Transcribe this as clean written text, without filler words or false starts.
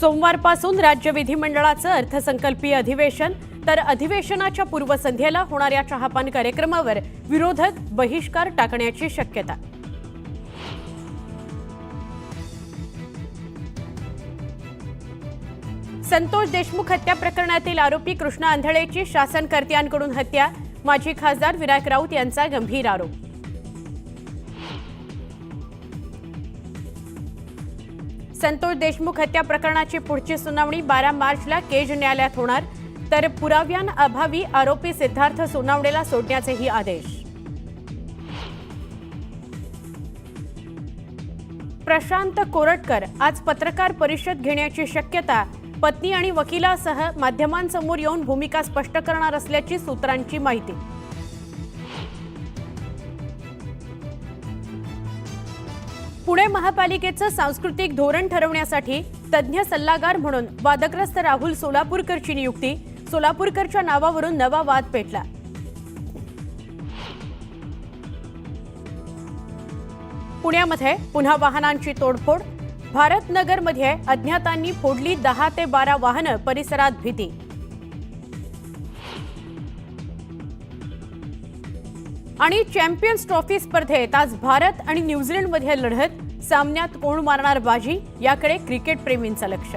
सोमवारपासून राज्य विधिमंडळाचं अर्थसंकल्पीय अधिवेशन, तर अधिवेशनाच्या पूर्वसंध्येला होणाऱ्या चहापान कार्यक्रमावर विरोधक बहिष्कार टाकण्याची शक्यता। संतोष देशमुख हत्या प्रकरणातील आरोपी कृष्णा आंधळेची शासनकर्त्यांकडून हत्या, माजी खासदार विनायक राऊत यांचा गंभीर आरोप। संतोष देशमुख हत्या प्रकरणाची पुढची सुनावणी 12 मार्चला केज न्यायालयात होणार, तर पुराव्यांअभावी आरोपी सिद्धार्थ सोनावणेला सोडण्याचेही आदेश। प्रशांत कोरटकर आज पत्रकार परिषद घेण्याची शक्यता, पत्नी आणि वकिलासह माध्यमांसमोर येऊन भूमिका स्पष्ट करणार असल्याची सूत्रांची माहिती। पुणे महापालिकेचं सांस्कृतिक धोरण ठरवण्यासाठी तज्ञ सल्लागार म्हणून वादग्रस्त राहुल सोलापूरकरची नियुक्ती, सोलापूरकरच्या नावावरून नवा वाद पेटला। पुण्यामध्ये पुन्हा वाहनांची तोडफोड, भारतनगरमध्ये अज्ञातांनी फोडली 10 ते 12 वाहनं, परिसरात भीती। आणि चॅम्पियन्स ट्रॉफी स्पर्धेत आज भारत आणि न्यूझीलंडमध्ये लढत, सामन्यात कोण मारणार बाजी याकडे क्रिकेट प्रेमींचं लक्ष।